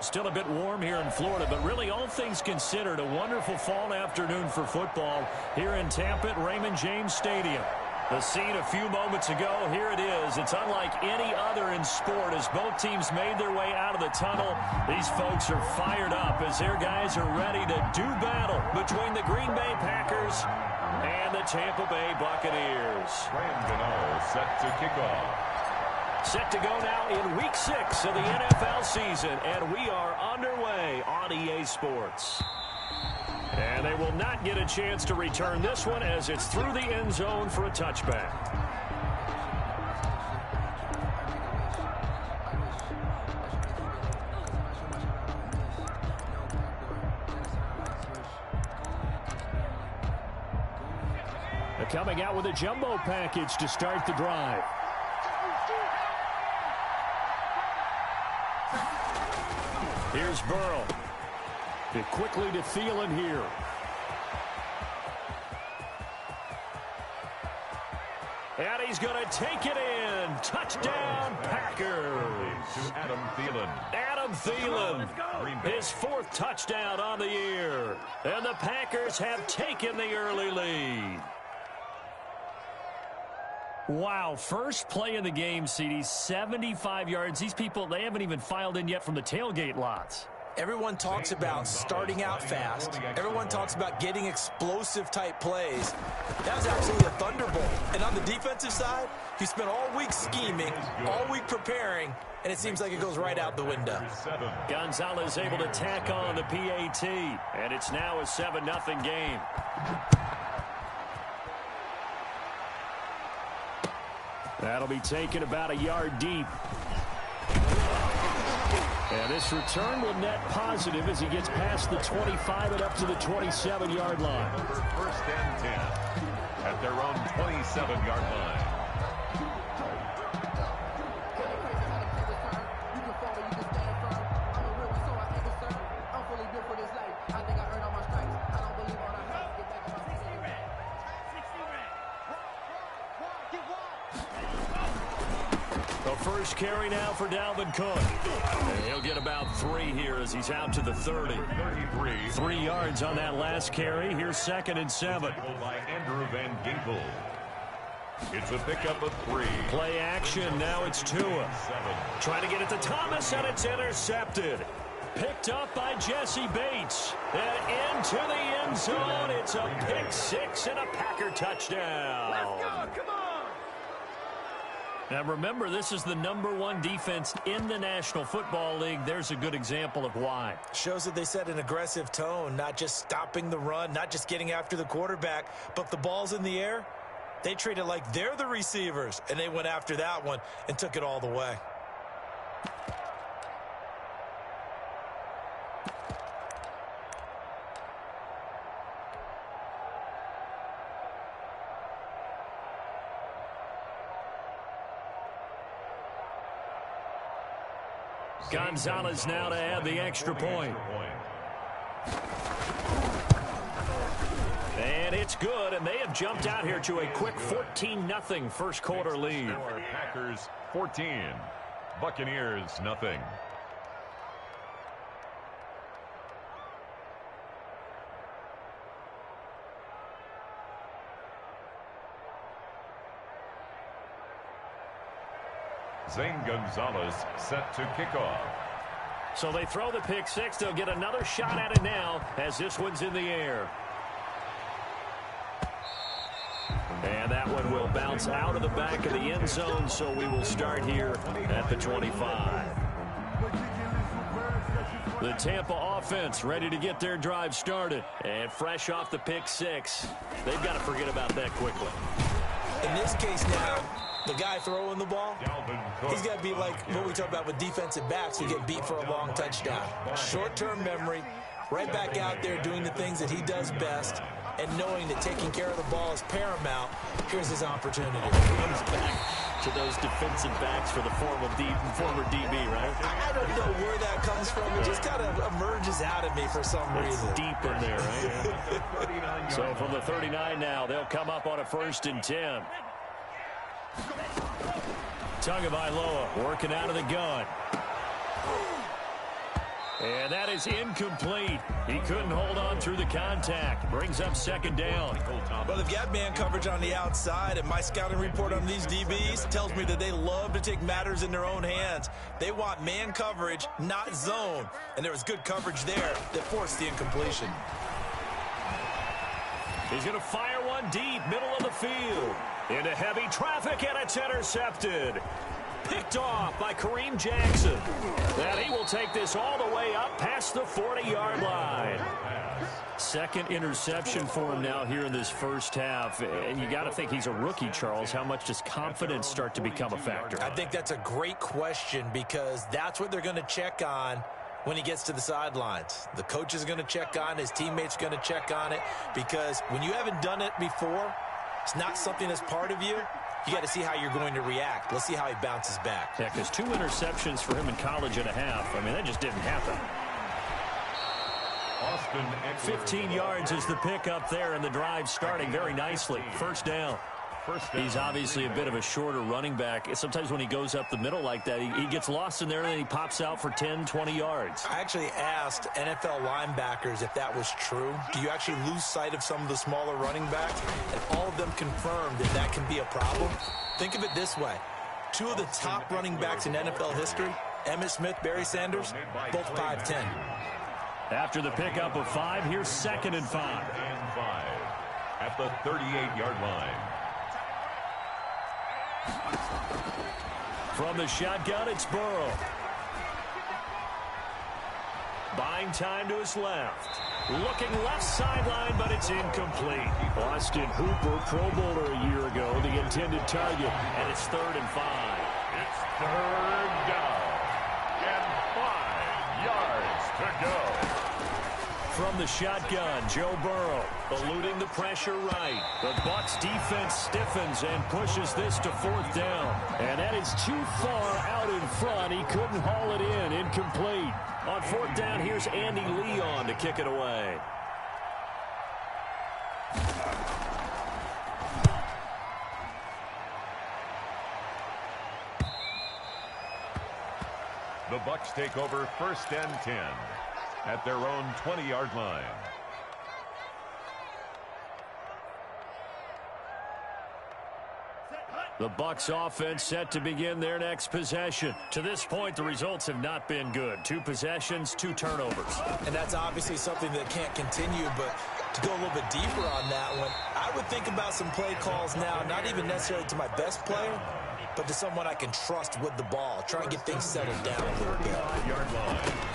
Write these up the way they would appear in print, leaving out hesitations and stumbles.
Still a bit warm here in Florida, but really all things considered, a wonderful fall afternoon for football here in Tampa at Raymond James Stadium. The scene a few moments ago, here it is. It's unlike any other in sport as both teams made their way out of the tunnel. These folks are fired up as their guys are ready to do battle between the Green Bay Packers and the Tampa Bay Buccaneers. Brandon set to kick off. Set to go now in Week 6 of the NFL season, and we are underway on EA Sports. And they will not get a chance to return this one as it's through the end zone for a touchback. They're coming out with a jumbo package to start the drive. Here's Burrow. It quickly to Thielen here. And he's going to take it in. Touchdown, Packers. Adam Thielen. Adam Thielen. His 4th touchdown on the year. And the Packers have taken the early lead. Wow, first play in the game, CD, 75 yards. These people, they haven't even filed in yet from the tailgate lots. Everyone talks about starting out fast. Everyone talks about getting explosive-type plays. That was actually a thunderbolt. And on the defensive side, he spent all week scheming, all week preparing, and it seems like it goes right out the window. Gonzalez able to tack on the PAT, and it's now a 7-0 game. That'll be taken about a yard deep. And this return will net positive as he gets past the 25 and up to the 27-yard line. First and 10 at their own 27-yard line. First carry now for Dalvin Cook. And he'll get about 3 here as he's out to the 30. 3 yards on that last carry. Here's 2nd and 7. By Andrew Van Ginkel. It's a pickup of 3. Play action. Now it's Tua. Trying to get it to Thomas, and it's intercepted. Picked up by Jesse Bates. And into the end zone. It's a pick 6 and a Packer touchdown. Let's go. Come on. Now remember, this is the #1 defense in the National Football League. There's a good example of why. Shows that they set an aggressive tone, not just stopping the run, not just getting after the quarterback, but the ball's in the air. They treat it like they're the receivers, and they went after that one and took it all the way. Gonzalez now to add the extra point. And it's good, and they have jumped out here to a quick 14-0 first quarter lead. Packers 14, Buccaneers nothing. Zane Gonzalez set to kick off. So they throw the pick 6. They'll get another shot at it now as this one's in the air. And that one will bounce out of the back of the end zone, so we will start here at the 25. The Tampa offense ready to get their drive started. And fresh off the pick 6. They've got to forget about that quickly. In this case now, the guy throwing the ball, he's got to be like what we talk about with defensive backs who get beat for a long touchdown. Short-term memory, right back out there doing the things that he does best, and knowing that taking care of the ball is paramount. Here's his opportunity. Comes back to those defensive backs for the former DB, right? I don't know where that comes from. It just kind of emerges out of me for some reason. It's deep in there, right? So from the 39 now, they'll come up on a 1st and 10. Tagovailoa working out of the gun. And that is incomplete. He couldn't hold on through the contact. Brings up second down. Well, they've got man coverage on the outside, and my scouting report on these DBs tells me that they love to take matters in their own hands. They want man coverage, not zone. And there was good coverage there that forced the incompletion. He's going to fire one deep, middle of the field. Into heavy traffic, and it's intercepted. Picked off by Kareem Jackson. And he will take this all the way up past the 40-yard line. Second interception for him now here in this first half. And you got to think he's a rookie, Charles. How much does confidence start to become a factor? I think that's a great question because that's what they're going to check on when he gets to the sidelines. The coach is going to check on, his teammates are going to check on it, because when you haven't done it before, it's not something that's part of you. You got to see how you're going to react. Let's see how he bounces back. Yeah, because 2 interceptions for him in college and a half. I mean, that just didn't happen. 15 yards is the pickup there, and the drive starting very nicely. First down. He's obviously a bit of a shorter running back. Sometimes when he goes up the middle like that, he gets lost in there, and then he pops out for 10, 20 yards. I actually asked NFL linebackers if that was true. Do you actually lose sight of some of the smaller running backs? And all of them confirmed that that can be a problem. Think of it this way. 2 of the top running backs in NFL history, Emmitt Smith, Barry Sanders, both 5'10". After the pickup of 5, here's 2nd and 5. At the 38-yard line. From the shotgun, it's Burrow. Buying time to his left. Looking left sideline, but it's incomplete. Austin Hooper, Pro Bowler a year ago, the intended target, and it's 3rd and 5. It's 3rd down, and 5 yards to go. From the shotgun, Joe Burrow eluding the pressure right. The Bucs defense stiffens and pushes this to 4th down. And that is too far out in front. He couldn't haul it in. Incomplete. On 4th down, here's Andy Leon to kick it away. The Bucs take over 1st and 10. At their own 20-yard line. The Bucs offense set to begin their next possession. To this point, the results have not been good. 2 possessions, 2 turnovers. And that's obviously something that can't continue, but to go a little bit deeper on that one, I would think about some play calls now, not even necessarily to my best player, but to someone I can trust with the ball. Try and get things settled down a little bit.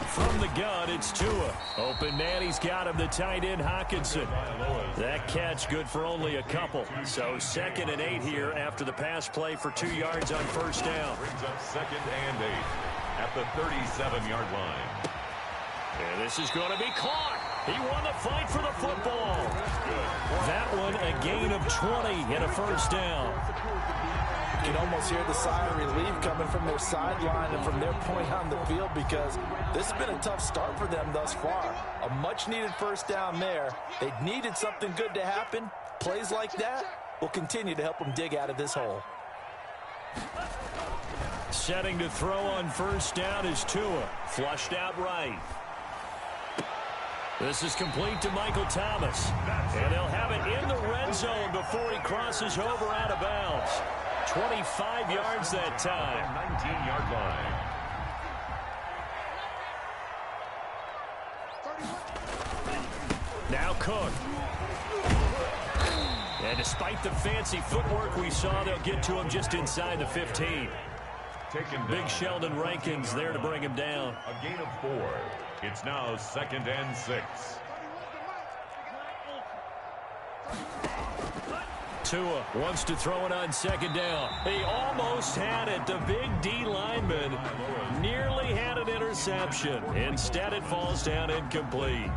From the gun, it's Tua. Open man, he's got him, the tight end, Hockenson. That catch good for only a couple. So 2nd and 8 here after the pass play for 2 yards on 1st down. Brings up 2nd and 8 at the 37-yard line. And this is going to be caught. He won the fight for the football. That one a gain of 20 and a 1st down. You can almost hear the sigh of relief coming from their sideline and from their point on the field, because this has been a tough start for them thus far. A much-needed 1st down there. They needed something good to happen. Plays like that will continue to help them dig out of this hole. Setting to throw on 1st down is Tua. Flushed out right. This is complete to Michael Thomas. And they'll have it in the red zone before he crosses over out of bounds. 25 yards that time. 19-yard line. Now Cook. And despite the fancy footwork we saw, they'll get to him just inside the 15. Big Sheldon Rankins there to bring him down. A gain of 4. It's now 2nd and 6. Tua wants to throw it on 2nd down. He almost had it. The big D lineman nearly had an interception. Instead, it falls down incomplete.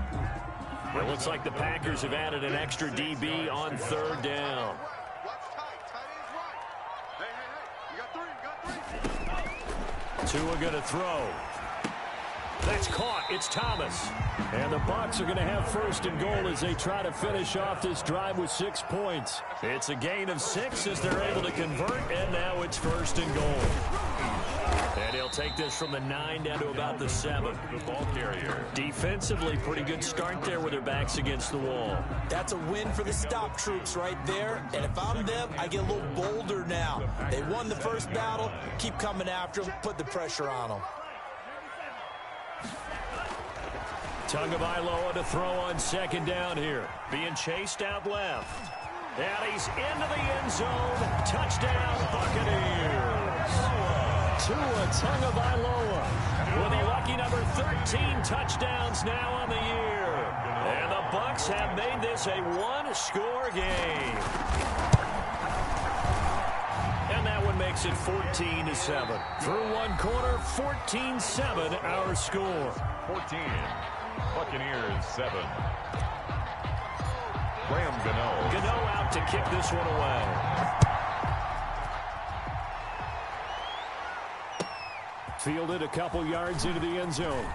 It looks like the Packers have added an extra DB on 3rd down. Tua going to throw. That's caught. It's Thomas. And the Bucs are going to have 1st and goal as they try to finish off this drive with 6 points. It's a gain of 6 as they're able to convert, and now it's 1st and goal. And he'll take this from the 9 down to about the 7. The ball carrier. Defensively, pretty good start there with their backs against the wall. That's a win for the stop troops right there. And if I'm them, I get a little bolder now. They won the first battle. Keep coming after them. Put the pressure on them. Tagovailoa to throw on 2nd down here. Being chased out left. And he's into the end zone. Touchdown, Buccaneers. Tua Tagovailoa with a lucky number 13 touchdowns now on the year. And the Bucs have made this a one-score game. And that one makes it 14-7. Through one quarter, 14-7 our score. 14. Buccaneers 7. Graham Gano out to kick this one away. Fielded a couple yards into the end zone.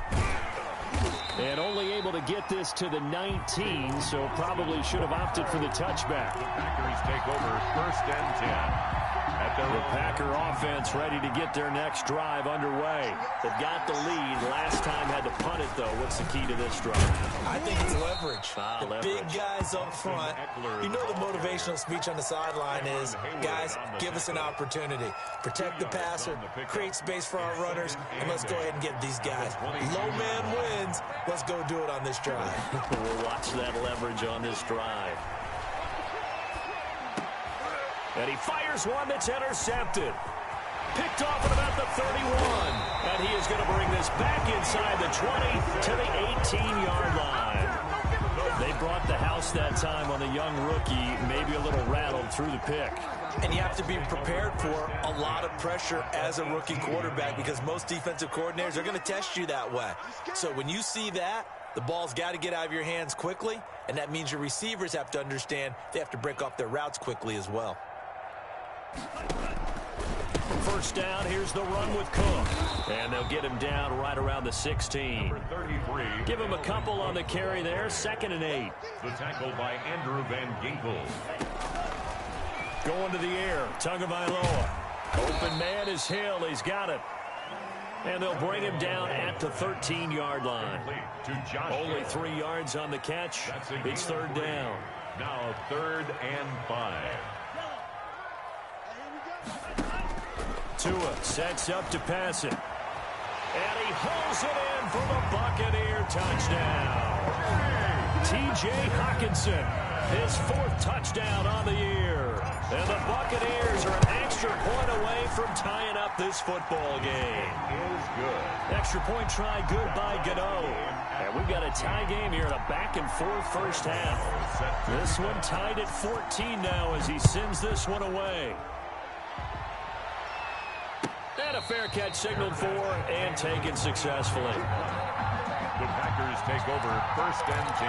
And only able to get this to the 19, so probably should have opted for the touchback. The Packers take over 1st and 10. The Packer offense ready to get their next drive underway. They've got the lead. Last time had to punt it, though. What's the key to this drive? I think it's leverage. Leverage. Big guys up front. You know the motivational speech on the sideline is, guys, give us an opportunity. Protect the passer, create space for our runners, and let's go ahead and get these guys. Low man wins. Let's go do it on this drive. We'll watch that leverage on this drive. And he fires one that's intercepted. Picked off at about the 31. And he is going to bring this back inside the 20 to the 18-yard line. They brought the house that time on the young rookie, maybe a little rattled through the pick. And you have to be prepared for a lot of pressure as a rookie quarterback because most defensive coordinators are going to test you that way. So when you see that, the ball's got to get out of your hands quickly, and that means your receivers have to understand they have to break off their routes quickly as well. First down, here's the run with Cook. And they'll get him down right around the 16. Give him a couple on the carry there, 2nd and 8. The tackle by Andrew Van Ginkel. Going to the air, Tagovailoa. Open man is Hill, he's got it. And they'll bring him down at the 13-yard line. Only 3 yards on the catch. It's 3rd down. Now 3rd and 5. Tua sets up to pass it. And he holds it in for the Buccaneer touchdown. T.J. Hockenson, his 4th touchdown on the year. And the Buccaneers are an extra point away from tying up this football game. Is good. Extra point try good by Gano. And we've got a tie game here in a back-and-forth first half. This one tied at 14 now as he sends this one away. And a fair catch signaled for and taken successfully. The Packers take over 1st and 10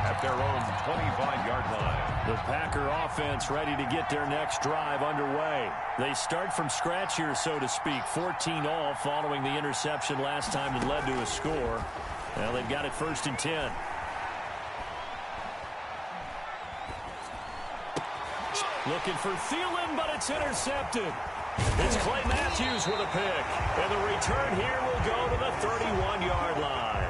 at their own 25-yard line. The Packer offense ready to get their next drive underway. They start from scratch here, so to speak. 14 all following the interception last time that led to a score. Well, they've got it 1st and 10. Looking for Thielen, but it's intercepted. It's Clay Matthews with a pick. And the return here will go to the 31-yard line.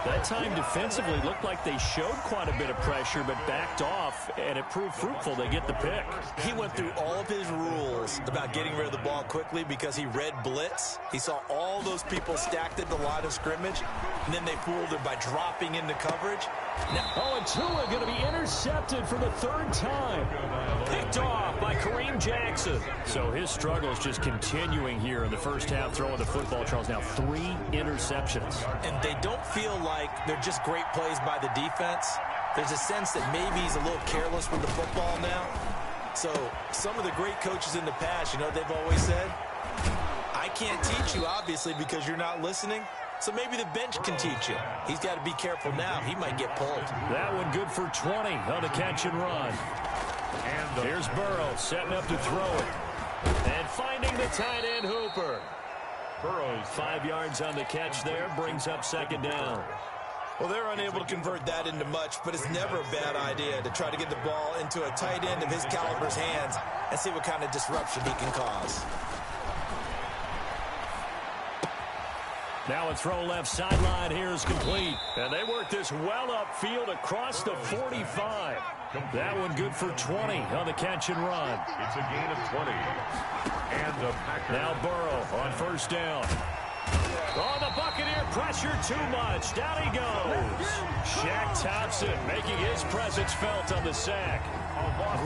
That time defensively looked like they showed quite a bit of pressure but backed off, and it proved fruitful. They get the pick. He went through all of his rules about getting rid of the ball quickly because he read blitz. He saw all those people stacked at the line of scrimmage, and then they fooled him by dropping into coverage. Now, and Tua going to be intercepted for the 3rd time. Picked off by Kareem Jackson. So his struggle is just continuing here in the first half, throwing the football, Charles. Now 3 interceptions. And they don't feel like they're just great plays by the defense. There's a sense that maybe he's a little careless with the football now. So some of the great coaches in the past, you know, they've always said, I can't teach you, obviously, because you're not listening. So maybe the bench can teach you. He's got to be careful now. He might get pulled. That one good for 20 on the catch and run. And here's Burrow setting up to throw it. And finding the tight end Hooper. Burrow's 5 yards on the catch there, brings up 2nd down. Well, they're unable to convert that into much, but it's never a bad idea to try to get the ball into a tight end of his caliber's hands and see what kind of disruption he can cause. Now a throw left sideline here is complete. And they work this well upfield across the 45. That one good for 20 on the catch and run. It's a gain of 20. And the Packers. Now Burrow on first down. Oh, the Buccaneer pressure too much. Down he goes. Shaq Thompson making his presence felt on the sack.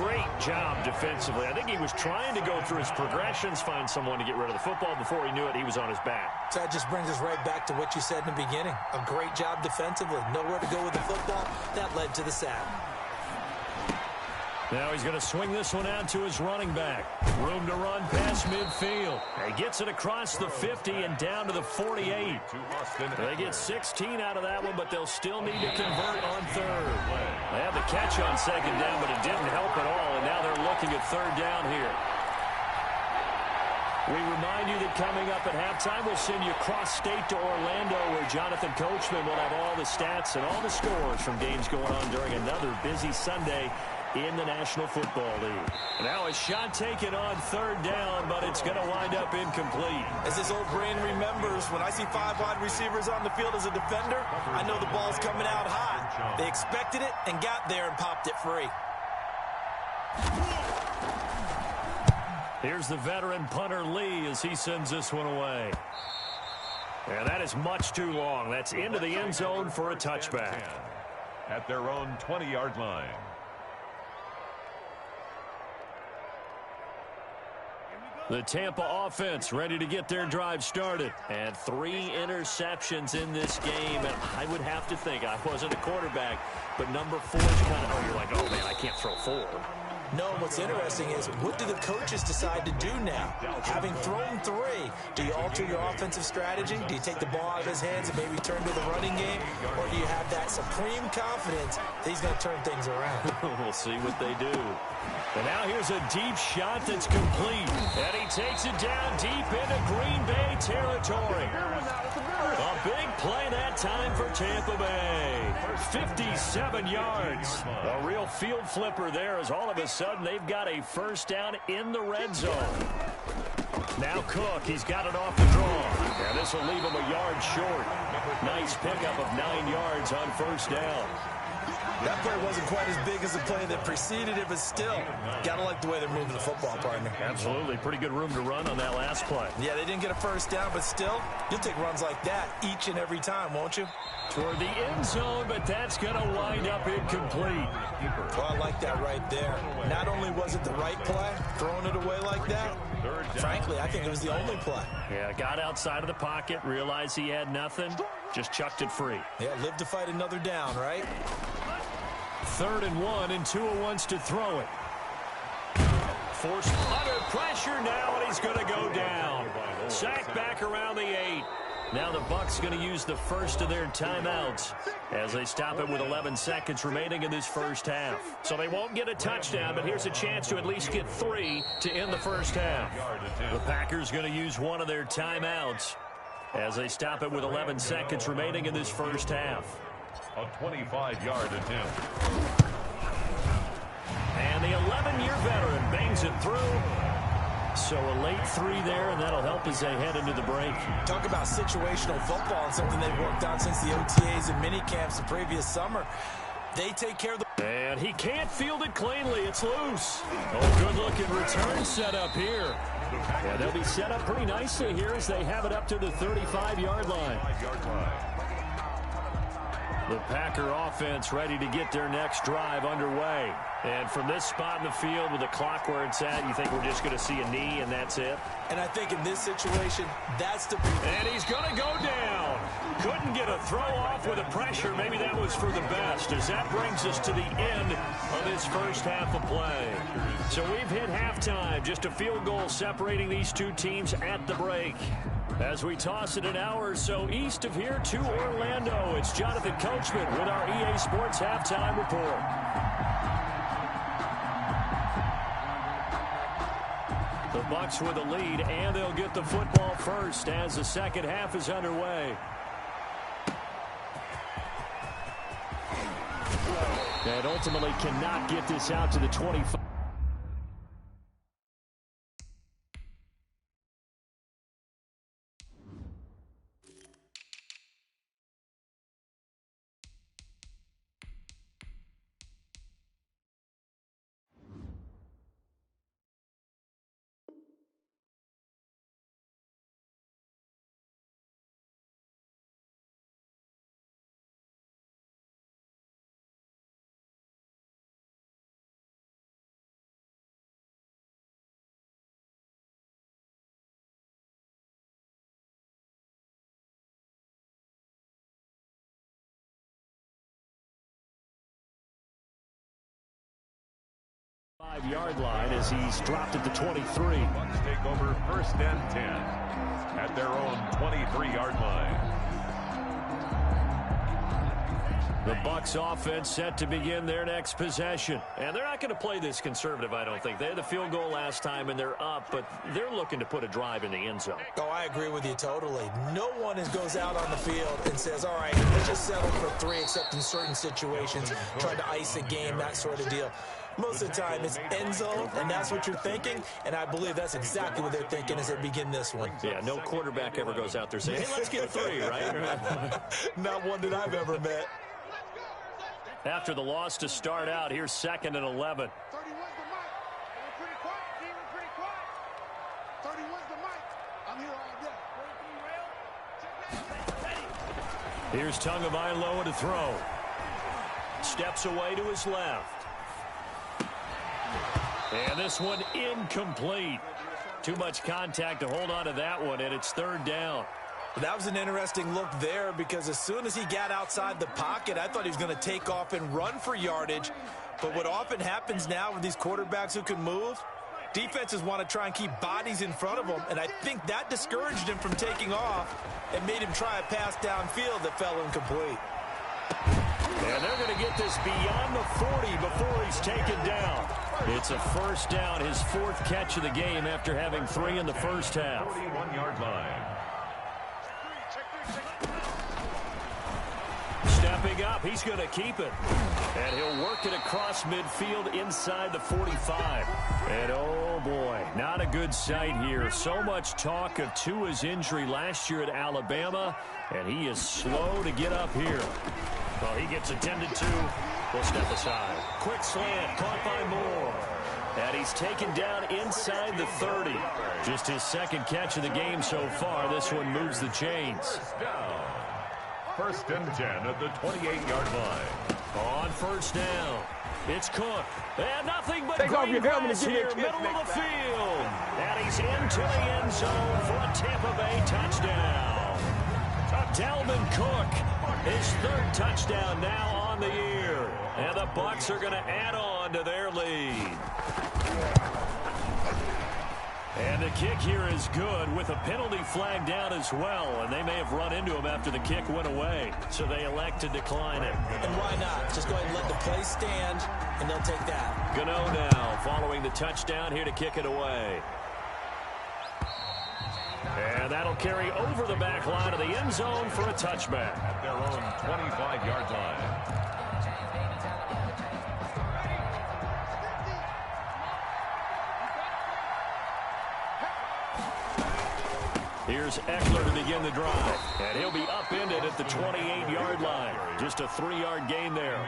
Great job defensively. I think he was trying to go through his progressions, find someone to get rid of the football. Before he knew it, he was on his back. So that just brings us right back to what you said in the beginning. A great job defensively. Nowhere to go with the football. That led to the sack. Now he's going to swing this one out to his running back. Room to run past midfield. He gets it across the 50 and down to the 48. They get 16 out of that one, but they'll still need to convert on third. They had the catch on second down, but it didn't help at all, and now they're looking at third down here. We remind you that coming up at halftime, we'll send you cross-state to Orlando, where Jonathan Coachman will have all the stats and all the scores from games going on during another busy Sunday in the National Football League. Now a shot taken on third down, but it's going to wind up incomplete. As this old brain remembers, when I see 5 wide receivers on the field as a defender, I know the ball's coming out hot. They expected it and got there and popped it free. Here's the veteran punter Lee as he sends this one away. And that is much too long. That's into the end zone for a touchback. At their own 20-yard line. The Tampa offense ready to get their drive started. And 3 interceptions in this game. And I would have to think, I wasn't a quarterback, but number 4 is kind of, you're like, oh, man, I can't throw 4. No, what's interesting is, what do the coaches decide to do now? Having thrown 3, do you alter your offensive strategy? Do you take the ball out of his hands and maybe turn to the running game? Or do you have that supreme confidence that he's going to turn things around? We'll see what they do. And now here's a deep shot that's complete. And he takes it down deep into Green Bay territory. A big play that time for Tampa Bay. 57 yards. A real field flipper there, as all of a sudden they've got a first down in the red zone. Now Cook, he's got it off the draw. And this will leave him a yard short. Nice pickup of 9 yards on first down. That play wasn't quite as big as the play that preceded it, but still, got to like the way they're moving the football, partner. Absolutely. Pretty good room to run on that last play. Yeah, they didn't get a first down, but still, you'll take runs like that each and every time, won't you? Toward the end zone, but that's going to wind up incomplete. Well, I like that right there. Not only was it the right play, throwing it away like that, frankly, I think it was the only play. Yeah, got outside of the pocket, realized he had nothing, just chucked it free. Yeah, live to fight another down, right? 3rd and 1, and Tua wants to throw it. Forced under pressure now, and he's going to go down. Sacked back around the 8. Now the Bucs going to use the first of their timeouts as they stop it with 11 seconds remaining in this first half. So they won't get a touchdown, but here's a chance to at least get 3 to end the first half. The Packers going to use one of their timeouts as they stop it with 11 seconds remaining in this first half. A 25-yard attempt. And the 11-year veteran bangs it through. So a late 3 there, and that'll help as they head into the break. Talk about situational football and something they've worked on since the OTAs and minicamps the previous summer. They take care of the... And he can't field it cleanly. It's loose. Oh, good-looking return set up here. Yeah, they'll be set up pretty nicely here as they have it up to the 35-yard line. The Packer offense ready to get their next drive underway. And from this spot in the field with the clock where it's at, you think we're just going to see a knee and that's it? And I think in this situation, that's the... And he's going to go down. Couldn't get a throw off with the pressure. Maybe that was for the best, as that brings us to the end of this first half of play. So we've hit halftime. Just a field goal separating these two teams at the break. As we toss it an hour or so east of here to Orlando, it's Jonathan Coachman with our EA Sports Halftime Report. The Bucs with a lead, and they'll get the football first as the second half is underway. And ultimately cannot get this out to the 25. 5-yard line as he's dropped at the 23. Bucks take over first and 10 at their own 23-yard line. The Bucks offense set to begin their next possession. And they're not going to play this conservative, I don't think. They had the field goal last time, and they're up, but they're looking to put a drive in the end zone. Oh, I agree with you totally. No one goes out on the field and says, all right, let's just settle for 3, except in certain situations, trying to ice a game, that sort of deal. Most of the time, it's end zone, and that's what you're thinking, and I believe that's exactly what they're thinking as they begin this one. Yeah, no quarterback ever goes out there saying, hey, let's get 3, right? Not one that I've ever met. After the loss to start out, here's 2nd and 11. 31's the mic. We're pretty quiet, G. We're pretty quiet. 31's the mic. I'm here all day. Here's Tagovailoa to throw. Steps away to his left. And this one incomplete. Too much contact to hold on to that one, and it's 3rd down. That was an interesting look there because as soon as he got outside the pocket, I thought he was going to take off and run for yardage. But what often happens now with these quarterbacks who can move, defenses want to try and keep bodies in front of them, and I think that discouraged him from taking off and made him try a pass downfield that fell incomplete. And they're going to get this beyond the 40 before he's taken down. It's a 1st down, his 4th catch of the game after having 3 in the first half. 41-yard line. Stepping up, he's going to keep it. And he'll work it across midfield inside the 45. And oh boy, not a good sight here. So much talk of Tua's injury last year at Alabama, and he is slow to get up here. Well, he gets attended to. We'll step aside. Quick slant, caught by Moore. And he's taken down inside the 30. Just his 2nd catch of the game so far. This one moves the chains. First and 10 at the 28-yard line. On 1st down, it's Cook. And nothing but Take off green your helmet grass and give me a here, kiss middle of next the time. field. And he's into the end zone for a Tampa Bay touchdown. Dalvin Cook, his 3rd touchdown now on the year. And the Bucks are going to add on to their lead. And the kick here is good with a penalty flag down as well. And they may have run into him after the kick went away. So they elect to decline it. And why not? Just go ahead and let the play stand, and they'll take that. Gano now following the touchdown here to kick it away. And that'll carry over the back line of the end zone for a touchback. At their own 25-yard line. Here's Eckler to begin the drive. And he'll be upended at the 28-yard line. Just a 3-yard gain there.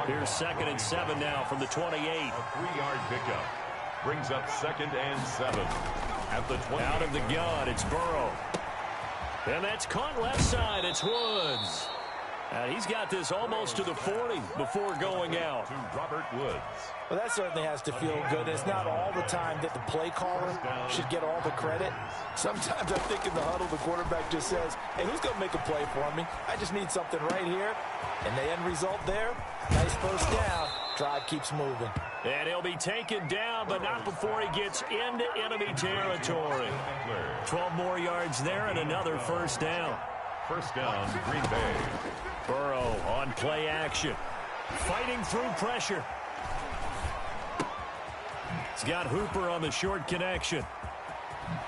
Here's 2nd and 7 now from the 28. A 3-yard pickup. Brings up 2nd and 7. At the 20. Out of the gun, it's Burrow. And that's caught left side. It's Woods. He's got this almost to the 40 before going out. To Robert Woods. Well, that certainly has to feel good. It's not all the time that the play caller should get all the credit. Sometimes I think in the huddle, the quarterback just says, hey, who's going to make a play for me? I just need something right here. And the end result there, nice first down. Drive keeps moving. And he'll be taken down, but not before he gets into enemy territory. 12 more yards there and another first down. First down, Green Bay. Burrow on play action. Fighting through pressure. He's got Hooper on the short connection.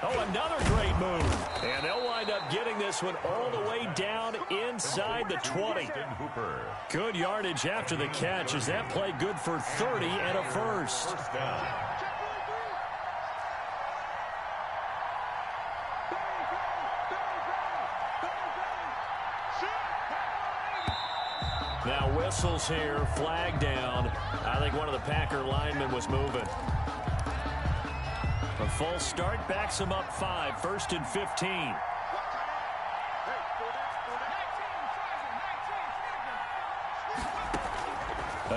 Oh, another great move. And they'll wind up getting this one all the way down inside the 20. Good yardage after the catch. Is that play good for 30 and a first? First down. Now whistles here, flag down. I think one of the Packer linemen was moving. A false start backs him up 5, 1st and 15.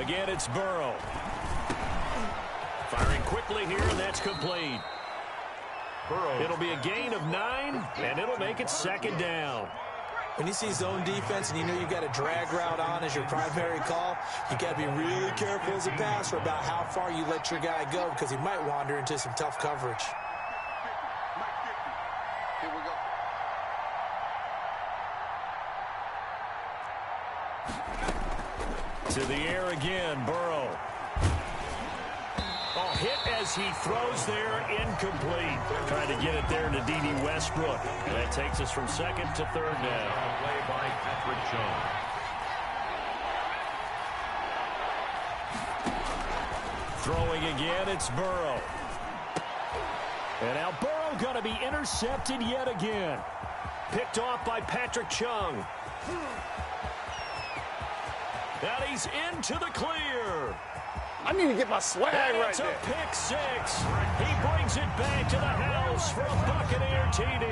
Again, it's Burrow. Firing quickly here, and that's complete. Burrow. It'll be a gain of 9, and it'll make it 2nd down. When you see zone defense and you know you've got a drag route on as your primary call, you got to be really careful as a passer about how far you let your guy go because he might wander into some tough coverage. Here we go. To the air again, Burrow. Oh, hit as he throws there, incomplete. Trying to get it there to D.D. Westbrook. And that takes us from second to third now. Play by Patrick Chung. Throwing again, it's Burrow. And now Burrow going to be intercepted yet again. Picked off by Patrick Chung. And he's into the clear. I need to get my swag right It's a there. pick six. He brings it back to the house for a Buccaneer TD.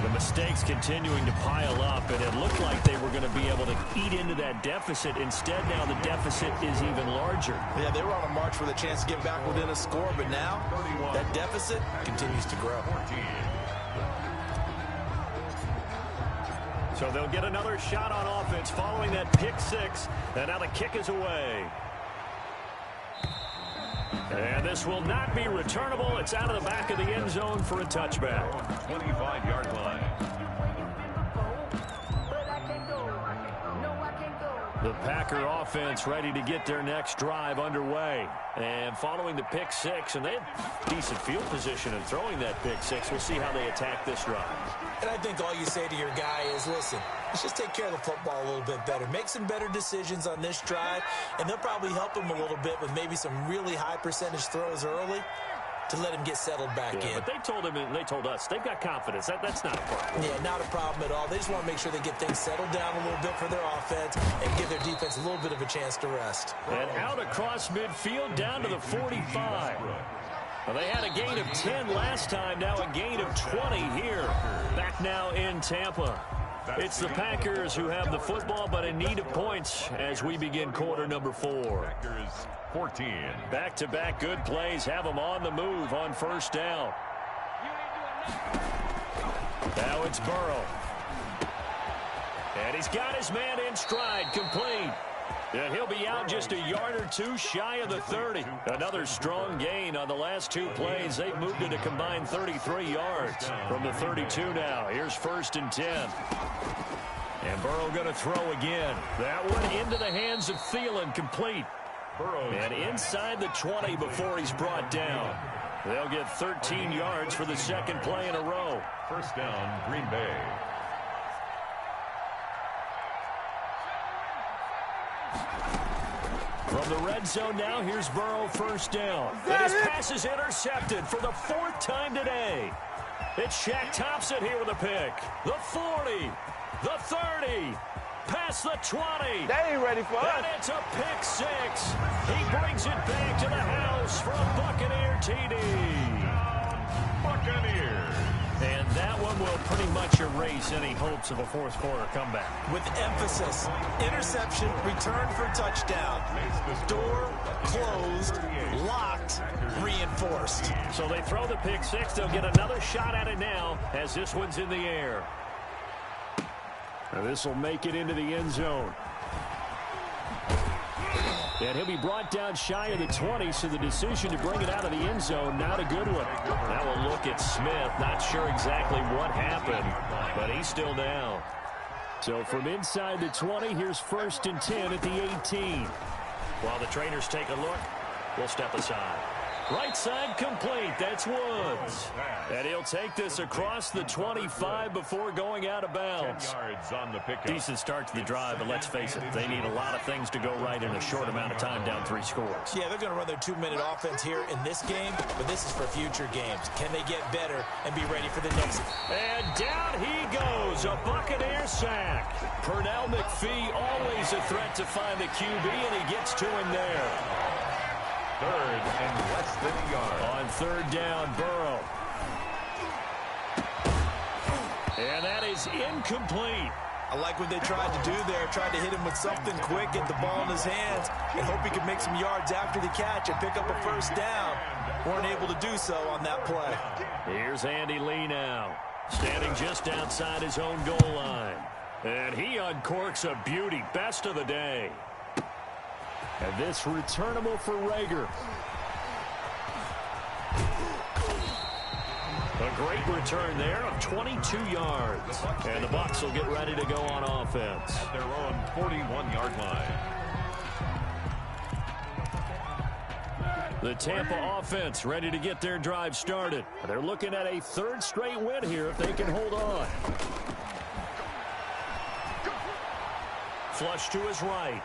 The mistakes continuing to pile up, and it looked like they were going to be able to eat into that deficit. Instead, now the deficit is even larger. Yeah, they were on a march with a chance to get back within a score, but now that deficit continues to grow. So they'll get another shot on offense following that pick six, and now the kick is away. And this will not be returnable. It's out of the back of the end zone for a touchback. 25-yard line. The Packer offense ready to get their next drive underway. And following the pick six, and they had decent field position in throwing that pick six. We'll see how they attack this drive. And I think all you say to your guy is, listen, let's just take care of the football a little bit better. Make some better decisions on this drive, and they'll probably help him a little bit with maybe some really high percentage throws early to let him get settled back in. But they told him and they told us they've got confidence. That's not a problem. Yeah, not a problem at all. They just want to make sure they get things settled down a little bit for their offense and give their defense a little bit of a chance to rest. And out across midfield down to the 45. Well, they had a gain of 10 last time, now a gain of 20 here. Back now in Tampa. It's the Packers who have the football, but in need of points as we begin quarter number 4. Packers 14. Back-to-back good plays have them on the move on first down. Now it's Burrow. And he's got his man in stride, complete. And he'll be out just a yard or two shy of the 30. Another strong gain on the last two plays. They've moved it a combined 33 yards from the 32 now. Here's 1st and 10. And Burrow going to throw again. That one into the hands of Thielen, complete. And inside the 20 before he's brought down. They'll get 13 yards for the second play in a row. First down, Green Bay. From the red zone now, here's Burrow, first down. And his pass is intercepted for the 4th time today. It's Shaq Thompson here with a pick. The 40, the 30, past the 20. They ain't ready for us. And it's a pick six. He brings it back to the house for a Buccaneer TD. Buccaneers. And that one will pretty much erase any hopes of a fourth quarter comeback. With emphasis, interception, return for touchdown. Door closed, locked, reinforced. So they throw the pick six. They'll get another shot at it now as this one's in the air. This will make it into the end zone. And he'll be brought down shy of the 20, so the decision to bring it out of the end zone, not a good one. Now we'll look at Smith. Not sure exactly what happened, but he's still down. So from inside the 20, here's 1st and 10 at the 18. While the trainers take a look, we'll step aside. Right side complete. That's Woods. And he'll take this across the 25 before going out of bounds. 10 yards on the pickup. Decent start to the drive, but let's face it, they need a lot of things to go right in a short amount of time, down 3 scores. Yeah, they're going to run their 2-minute offense here in this game, but this is for future games. Can they get better and be ready for the next? And down he goes, a Buccaneer sack. Pernell McPhee, always a threat to find the QB, and he gets to him there. 3rd and less than a yard. On 3rd down, Burrow. And that is incomplete. I like what they tried to do there. Tried to hit him with something quick, get the ball in his hands, and hope he could make some yards after the catch and pick up a 1st down. Weren't able to do so on that play. Here's Andy Lee now. Standing just outside his own goal line. And he uncorks a beauty. Best of the day. And this returnable for Rager. A great return there of 22 yards. And the Bucs will get ready to go on offense. At their own 41-yard line. The Tampa offense ready to get their drive started. They're looking at a third straight win here if they can hold on. Flush to his right.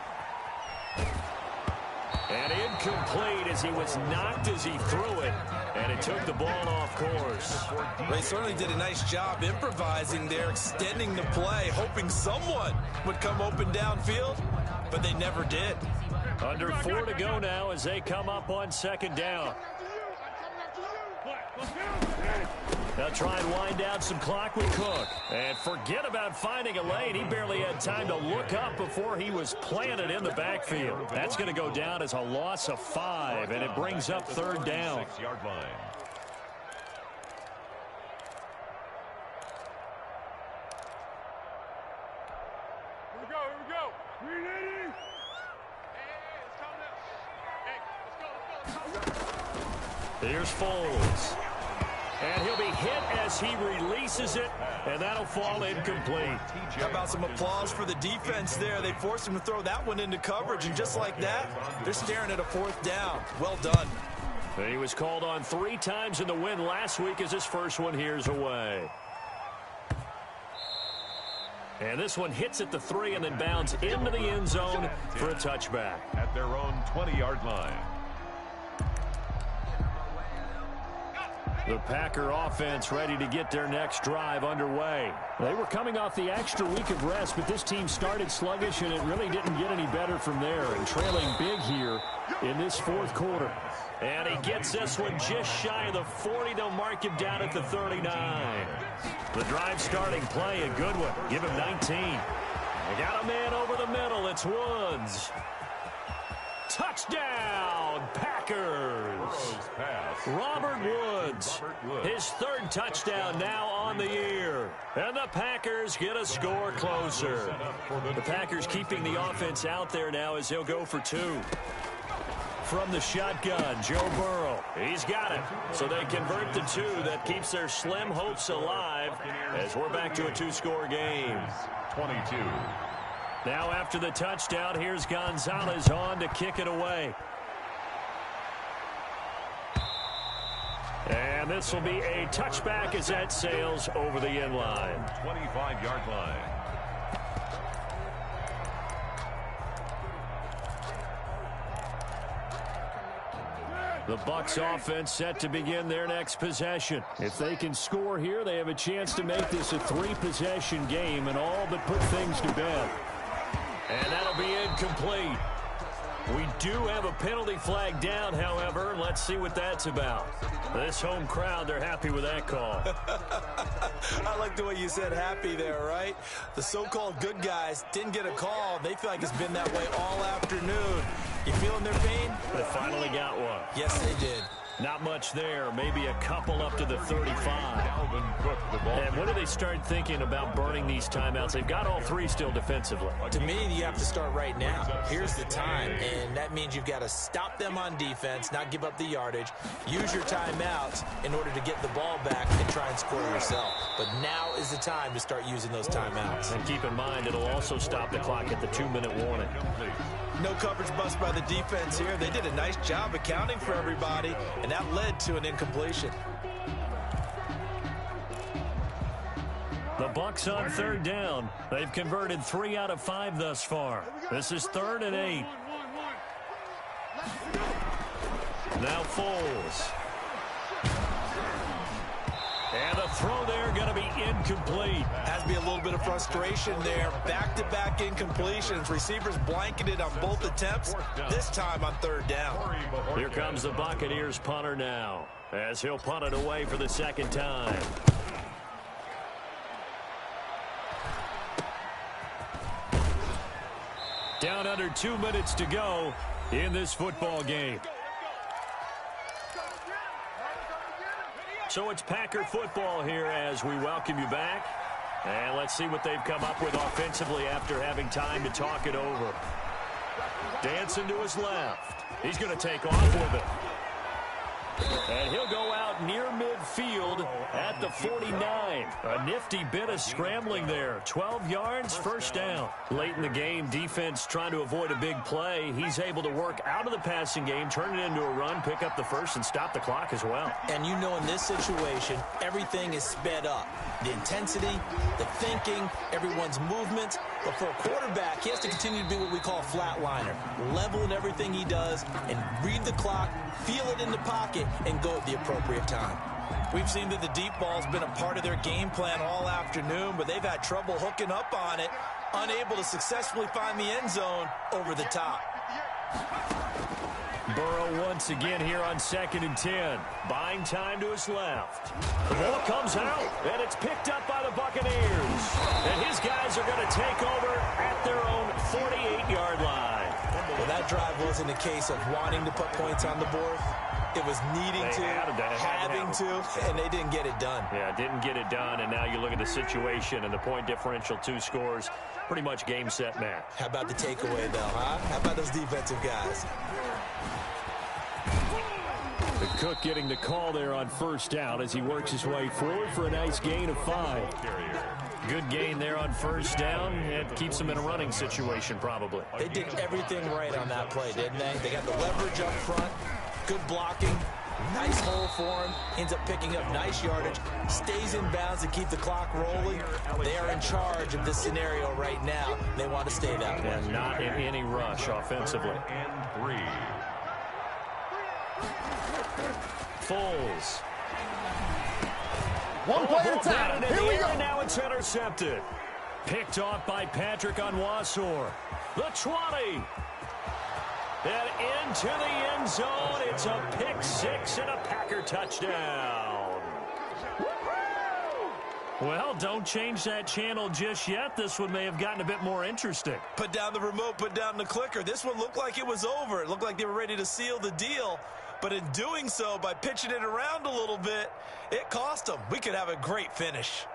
And incomplete as he was knocked as he threw it. And it took the ball off course. They certainly did a nice job improvising there, extending the play, hoping someone would come open downfield, but they never did. Under 4 to go now as they come up on second down. They'll try and wind down some clock with Cook. And forget about finding a lane. He barely had time to look up before he was planted in the backfield. That's going to go down as a loss of 5, and it brings up third down. 6-yard line. Here we go. 380. Hey, let's go. Here's Foles. And he'll be hit as he releases it, and that'll fall incomplete. How about some applause for the defense there? They forced him to throw that one into coverage, and just like that, they're staring at a fourth down. Well done. He was called on 3 times in the win last week as his first one here's away. And this one hits at the 3 and then bounds into the end zone for a touchback. At their own 20-yard line. The Packer offense ready to get their next drive underway. They were coming off the extra week of rest, but this team started sluggish, and it really didn't get any better from there. And trailing big here in this fourth quarter. And he gets this one just shy of the 40. They'll mark him down at the 39. The drive starting play, a good one. Give him 19. They got a man over the middle. It's Woods. Touchdown, Packers. Robert Woods, his third touchdown now on the year. And the Packers get a score closer. The Packers keeping the offense out there now as they'll go for 2. From the shotgun, Joe Burrow. He's got it. So they convert the 2. That keeps their slim hopes alive as we're back to a 2-score game. 22. Now after the touchdown, here's Gonzalez on to kick it away. And this will be a touchback as that sails over the end line. 25-yard line. The Bucs offense set to begin their next possession. If they can score here, they have a chance to make this a 3-possession game and all but put things to bed. And that'll be incomplete. We do have a penalty flag down, however. Let's see what that's about. This home crowd, they're happy with that call. I like the way you said happy there, right? The so-called good guys didn't get a call. They feel like it's been that way all afternoon. You feeling their pain? They finally got one. Yes, they did. Not much there. Maybe a couple up to the 35. And when do they start thinking about burning these timeouts? They've got all 3 still defensively. To me, you have to start right now. Here's the time, and that means you've got to stop them on defense, not give up the yardage, use your timeouts in order to get the ball back and try and score yourself. But now is the time to start using those timeouts. And keep in mind, it'll also stop the clock at the 2-minute warning. No coverage bust by the defense here. They did a nice job accounting for everybody, and that led to an incompletion. The Bucs on third down. They've converted 3 out of 5 thus far. This is 3rd and 8. Now Foles. And the throw there going to be incomplete. Has to be a little bit of frustration there. Back-to-back incompletions. Receivers blanketed on both attempts, this time on 3rd down. Here comes the Buccaneers punter now, as he'll punt it away for the 2nd time. Down under 2 minutes to go in this football game. So it's Packer football here as we welcome you back. And let's see what they've come up with offensively after having time to talk it over. Dancing to his left. He's going to take off with it. And he'll go out near midfield at the 49. A nifty bit of scrambling there. 12 yards, first down. Late in the game, defense trying to avoid a big play. He's able to work out of the passing game, turn it into a run, pick up the first, and stop the clock as well. And you know in this situation, everything is sped up. The intensity, the thinking, everyone's movement. But for a quarterback, he has to continue to be what we call a flatliner. Level in everything he does and read the clock, feel it in the pocket, and go at the appropriate time. We've seen that the deep ball's been a part of their game plan all afternoon, but they've had trouble hooking up on it, unable to successfully find the end zone over the top. Burrow once again here on 2nd and 10. Buying time to his left. The ball comes out, and it's picked up by the Buccaneers. And his guys are going to take over at their own 48-yard line. Well, that drive wasn't a case of wanting to put points on the board. It was needing to, having to, and they didn't get it done. Yeah, didn't get it done, and now you look at the situation and the point differential, 2 scores, pretty much game, set, match. How about the takeaway, though, huh? How about those defensive guys? The Cook getting the call there on first down as he works his way forward for a nice gain of 5. Good gain there on first down. It keeps him in a running situation, probably. They did everything right on that play, didn't they? They got the leverage up front, good blocking, nice hole for him, ends up picking up nice yardage, stays in bounds to keep the clock rolling. They are in charge of this scenario right now. They want to stay that way. And not in any rush offensively. And 3. Foles. One play at a time. Here we go. Now it's intercepted. Picked off by Patrick Onwuasor. The 20. And into the end zone. It's a pick 6 and a Packer touchdown. Well, don't change that channel just yet. This one may have gotten a bit more interesting. Put down the remote, put down the clicker. This one looked like it was over. It looked like they were ready to seal the deal. But in doing so, by pitching it around a little bit, it cost them. We could have a great finish.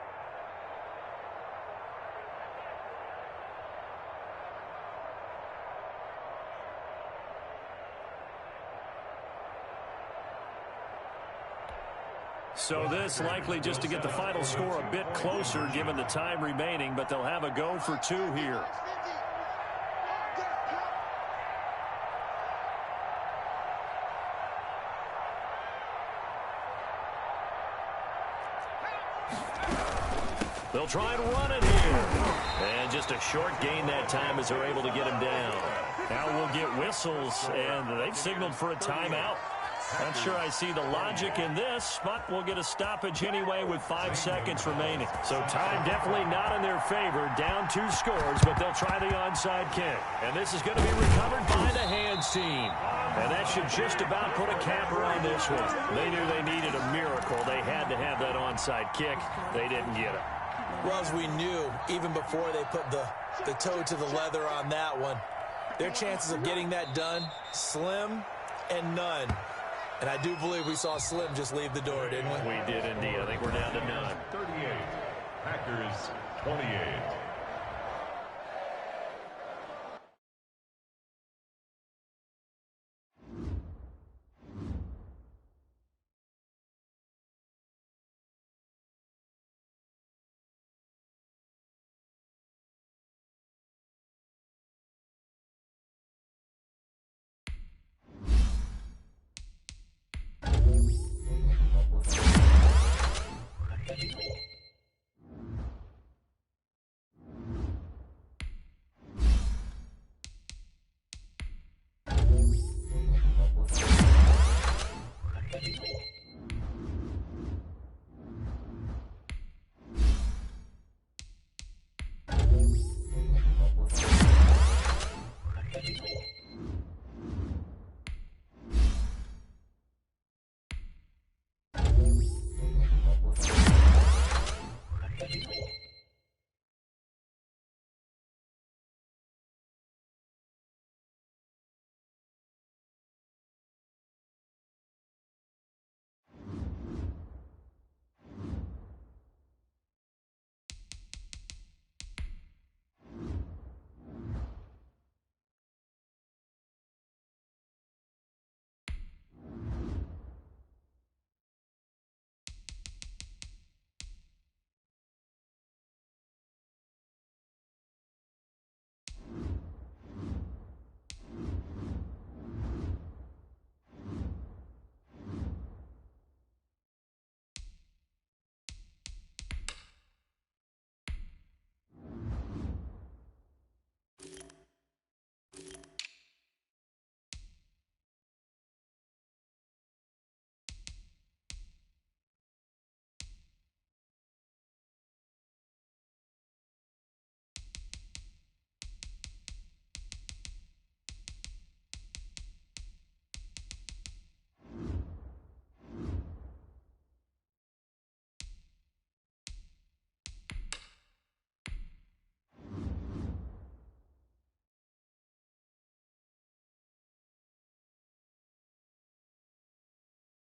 So this likely just to get the final score a bit closer given the time remaining, but they'll have a go for 2 here. They'll try and run it here. And just a short gain that time as they're able to get him down. Now we'll get whistles, and they've signaled for a timeout. Not sure I see the logic in this, but we'll get a stoppage anyway with 5 seconds remaining. So time definitely not in their favor. Down 2 scores, but they'll try the onside kick. And this is going to be recovered by the hands team. And that should just about put a capper on this one. They knew they needed a miracle. They had to have that onside kick. They didn't get it. Well, as we knew, even before they put the toe to the leather on that one, their chances of getting that done, slim and none. And I do believe we saw Slim just leave the door, didn't we? We did indeed. I think we're down to none. 38. Packers 28.